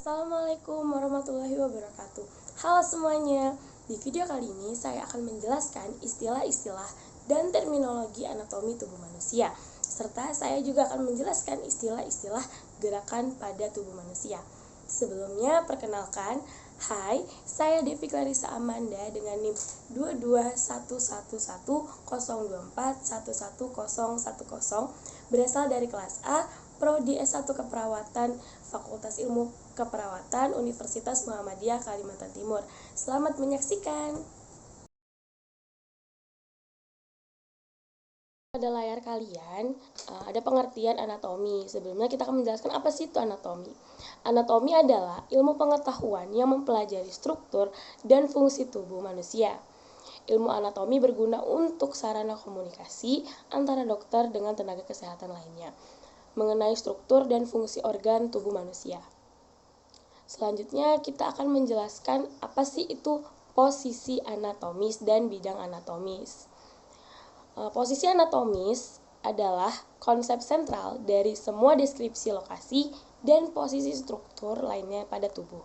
Assalamualaikum warahmatullahi wabarakatuh. Halo semuanya, di video kali ini saya akan menjelaskan istilah-istilah dan terminologi anatomi tubuh manusia, serta saya juga akan menjelaskan istilah-istilah gerakan pada tubuh manusia. Sebelumnya, perkenalkan, hai, saya Devi Clarissa Amanda dengan NIM 2211100241110, berasal dari kelas A, Prodi S1 Keperawatan, Fakultas Ilmu Keperawatan, Universitas Muhammadiyah Kalimantan Timur. Selamat menyaksikan. Pada layar kalian ada pengertian anatomi. Sebelumnya kita akan menjelaskan apa sih itu anatomi. Anatomi adalah ilmu pengetahuan yang mempelajari struktur dan fungsi tubuh manusia. Ilmu anatomi berguna untuk sarana komunikasi antara dokter dengan tenaga kesehatan lainnya mengenai struktur dan fungsi organ tubuh manusia. Selanjutnya kita akan menjelaskan apa sih itu posisi anatomis dan bidang anatomis. Posisi anatomis adalah konsep sentral dari semua deskripsi lokasi dan posisi struktur lainnya pada tubuh.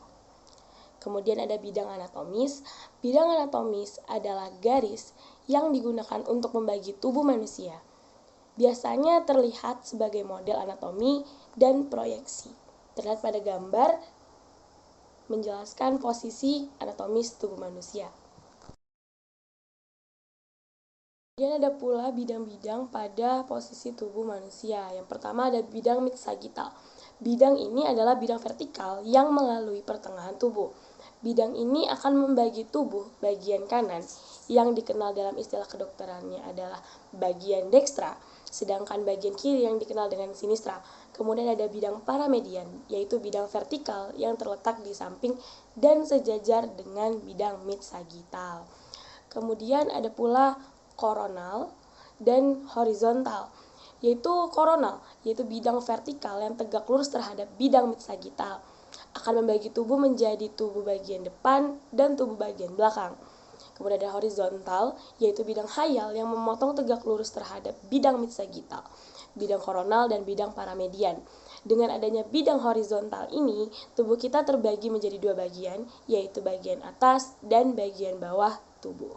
Kemudian ada bidang anatomis. Bidang anatomis adalah garis yang digunakan untuk membagi tubuh manusia. Biasanya terlihat sebagai model anatomi dan proyeksi. Terlihat pada gambar menjelaskan posisi anatomis tubuh manusia. Kemudian ada pula bidang-bidang pada posisi tubuh manusia. Yang pertama ada bidang mid-sagittal. Bidang ini adalah bidang vertikal yang melalui pertengahan tubuh. Bidang ini akan membagi tubuh bagian kanan yang dikenal dalam istilah kedokterannya adalah bagian dekstra, sedangkan bagian kiri yang dikenal dengan sinistra. Kemudian ada bidang paramedian, yaitu bidang vertikal yang terletak di samping dan sejajar dengan bidang mid-sagittal. Kemudian ada pula koronal dan horizontal, yaitu koronal, yaitu bidang vertikal yang tegak lurus terhadap bidang mid-sagittal, akan membagi tubuh menjadi tubuh bagian depan dan tubuh bagian belakang. Kemudian ada horizontal, yaitu bidang hayal yang memotong tegak lurus terhadap bidang mid-sagittal, bidang koronal dan bidang paramedian. Dengan adanya bidang horizontal ini, tubuh kita terbagi menjadi dua bagian, yaitu bagian atas dan bagian bawah tubuh.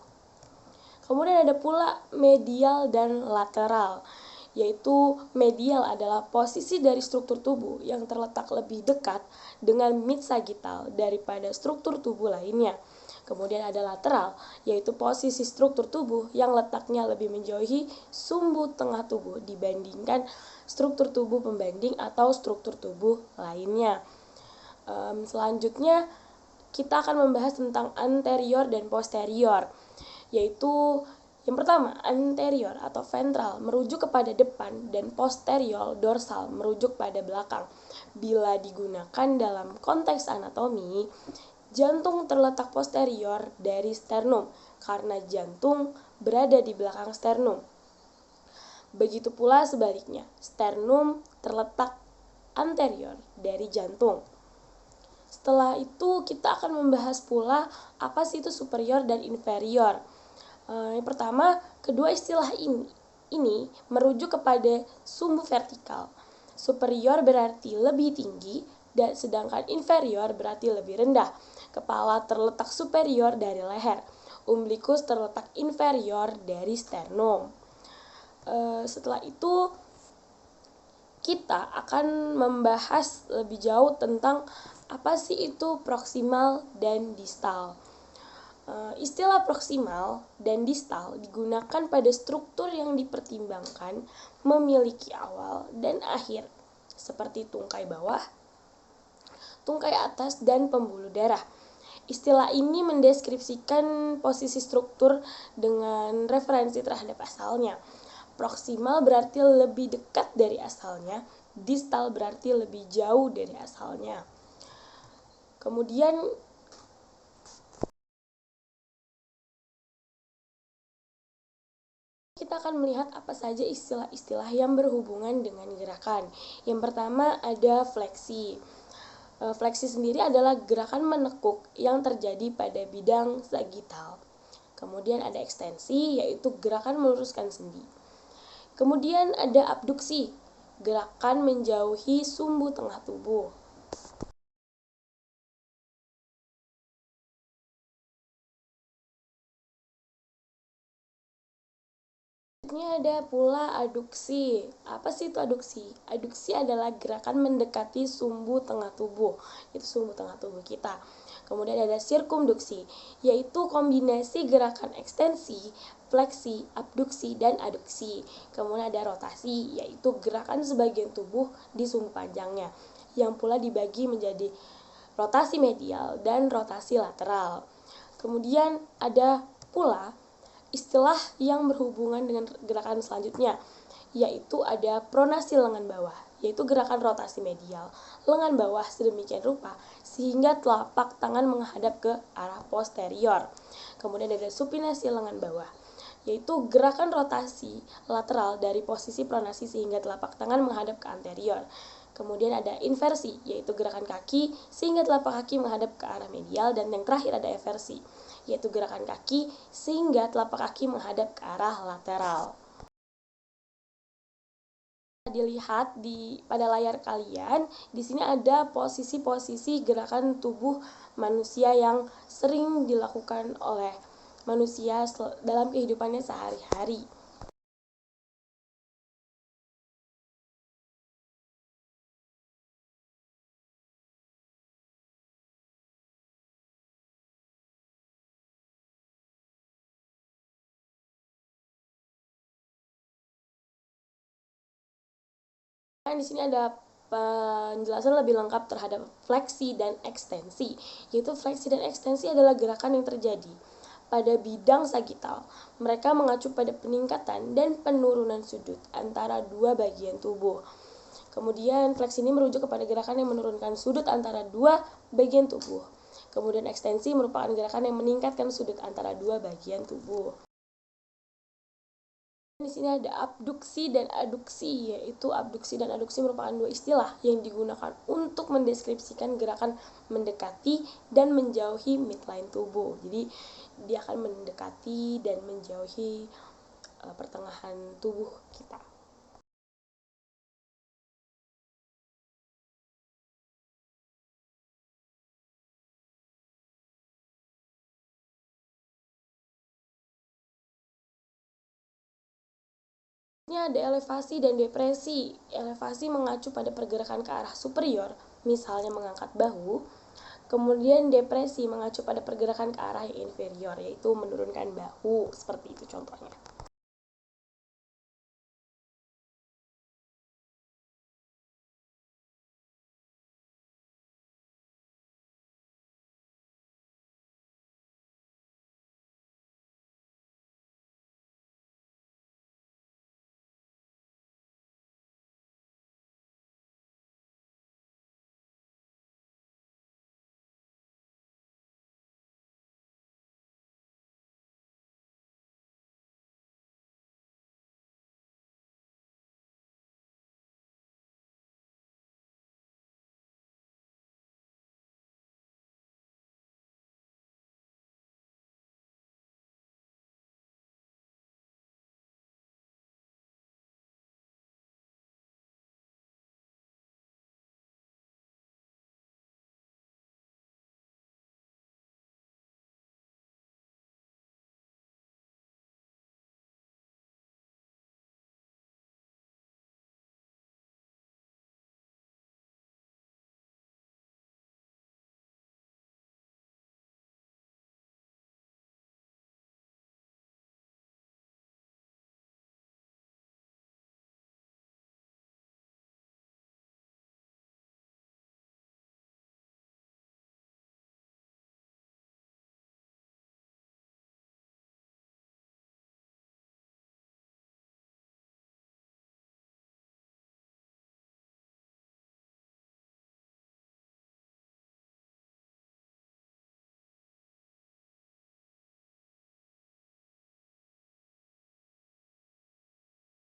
Kemudian ada pula medial dan lateral, yaitu medial adalah posisi dari struktur tubuh yang terletak lebih dekat dengan mid-sagittal daripada struktur tubuh lainnya. Kemudian ada lateral, yaitu posisi struktur tubuh yang letaknya lebih menjauhi sumbu tengah tubuh dibandingkan struktur tubuh pembanding atau struktur tubuh lainnya. Selanjutnya kita akan membahas tentang anterior dan posterior, yaitu yang pertama, anterior atau ventral merujuk kepada depan dan posterior dorsal merujuk pada belakang. Bila digunakan dalam konteks anatomi, jantung terletak posterior dari sternum karena jantung berada di belakang sternum. Begitu pula sebaliknya, sternum terletak anterior dari jantung. Setelah itu kita akan membahas pula apa sih itu superior dan inferior. Yang pertama, kedua istilah ini merujuk kepada sumbu vertikal. Superior berarti lebih tinggi dan sedangkan inferior berarti lebih rendah. Kepala terletak superior dari leher. Umbilikus terletak inferior dari sternum. Setelah itu kita akan membahas lebih jauh tentang apa sih itu proksimal dan distal. Istilah proksimal dan distal digunakan pada struktur yang dipertimbangkan memiliki awal dan akhir, seperti tungkai bawah, tungkai atas, dan pembuluh darah. Istilah ini mendeskripsikan posisi struktur dengan referensi terhadap asalnya. Proksimal berarti lebih dekat dari asalnya, distal berarti lebih jauh dari asalnya. Kemudian kita akan melihat apa saja istilah-istilah yang berhubungan dengan gerakan. Yang pertama ada fleksi. Fleksi sendiri adalah gerakan menekuk yang terjadi pada bidang sagittal. Kemudian ada ekstensi, yaitu gerakan meluruskan sendi. Kemudian ada abduksi, gerakan menjauhi sumbu tengah tubuh. Selanjutnya ada pula aduksi. Apa sih itu aduksi? Aduksi adalah gerakan mendekati sumbu tengah tubuh, itu sumbu tengah tubuh kita. Kemudian ada sirkumduksi, yaitu kombinasi gerakan ekstensi, fleksi, abduksi, dan aduksi. Kemudian ada rotasi, yaitu gerakan sebagian tubuh di sumbu panjangnya, yang pula dibagi menjadi rotasi medial dan rotasi lateral. Kemudian ada pula istilah yang berhubungan dengan gerakan selanjutnya, yaitu ada pronasi lengan bawah, yaitu gerakan rotasi medial lengan bawah sedemikian rupa sehingga telapak tangan menghadap ke arah posterior. Kemudian ada supinasi lengan bawah, yaitu gerakan rotasi lateral dari posisi pronasi sehingga telapak tangan menghadap ke anterior. Kemudian ada inversi, yaitu gerakan kaki sehingga telapak kaki menghadap ke arah medial. Dan yang terakhir ada eversi, yaitu gerakan kaki sehingga telapak kaki menghadap ke arah lateral. Dilihat pada layar kalian, di sini ada posisi-posisi gerakan tubuh manusia yang sering dilakukan oleh manusia dalam kehidupannya sehari-hari. Di sini ada penjelasan lebih lengkap terhadap fleksi dan ekstensi, yaitu fleksi dan ekstensi adalah gerakan yang terjadi pada bidang sagital. Mereka mengacu pada peningkatan dan penurunan sudut antara dua bagian tubuh. Kemudian fleksi ini merujuk kepada gerakan yang menurunkan sudut antara dua bagian tubuh. Kemudian ekstensi merupakan gerakan yang meningkatkan sudut antara dua bagian tubuh. Di sini ada abduksi dan aduksi, yaitu abduksi dan aduksi merupakan dua istilah yang digunakan untuk mendeskripsikan gerakan mendekati dan menjauhi midline tubuh. Jadi dia akan mendekati dan menjauhi pertengahan tubuh kita. Ini ada elevasi dan depresi. Elevasi mengacu pada pergerakan ke arah superior, misalnya mengangkat bahu. Kemudian depresi mengacu pada pergerakan ke arah yang inferior, yaitu menurunkan bahu, seperti itu contohnya.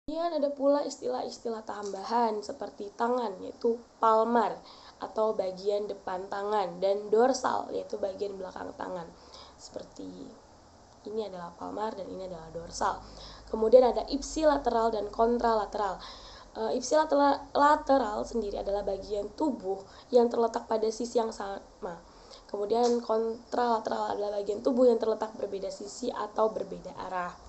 Kemudian ada pula istilah-istilah tambahan seperti tangan, yaitu palmar atau bagian depan tangan, dan dorsal, yaitu bagian belakang tangan. Seperti ini adalah palmar dan ini adalah dorsal. Kemudian ada ipsilateral dan kontralateral. Ipsilateral sendiri adalah bagian tubuh yang terletak pada sisi yang sama. Kemudian kontralateral adalah bagian tubuh yang terletak berbeda sisi atau berbeda arah.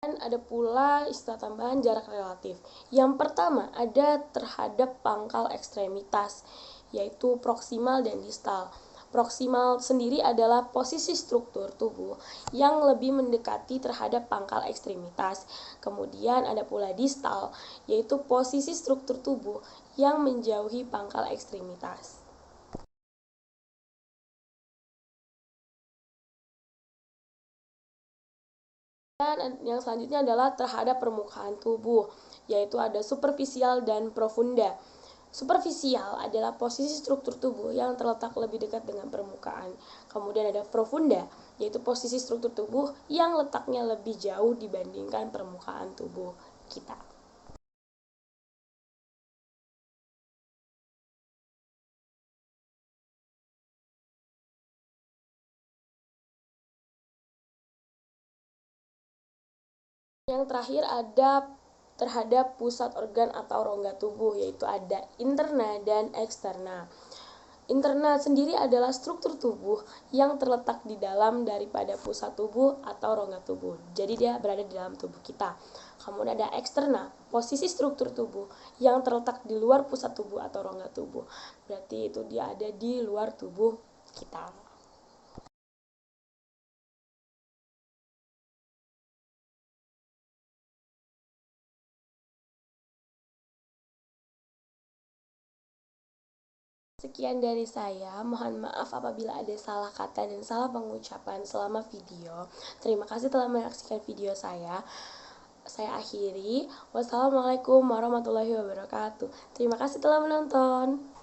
Dan ada pula istilah tambahan jarak relatif. Yang pertama ada terhadap pangkal ekstremitas, yaitu proksimal dan distal. Proksimal sendiri adalah posisi struktur tubuh yang lebih mendekati terhadap pangkal ekstremitas. Kemudian ada pula distal, yaitu posisi struktur tubuh yang menjauhi pangkal ekstremitas. Dan yang selanjutnya adalah terhadap permukaan tubuh, yaitu ada superficial dan profunda. Superficial adalah posisi struktur tubuh yang terletak lebih dekat dengan permukaan. Kemudian ada profunda, yaitu posisi struktur tubuh yang letaknya lebih jauh dibandingkan permukaan tubuh kita. Yang terakhir ada terhadap pusat organ atau rongga tubuh, yaitu ada interna dan eksterna. Interna sendiri adalah struktur tubuh yang terletak di dalam daripada pusat tubuh atau rongga tubuh. Jadi dia berada di dalam tubuh kita. Kemudian ada eksterna, posisi struktur tubuh yang terletak di luar pusat tubuh atau rongga tubuh. Berarti itu dia ada di luar tubuh kita. Sekian dari saya, mohon maaf apabila ada salah kata dan salah pengucapan selama video. Terima kasih telah menyaksikan video saya. Saya akhiri. Wassalamualaikum warahmatullahi wabarakatuh. Terima kasih telah menonton.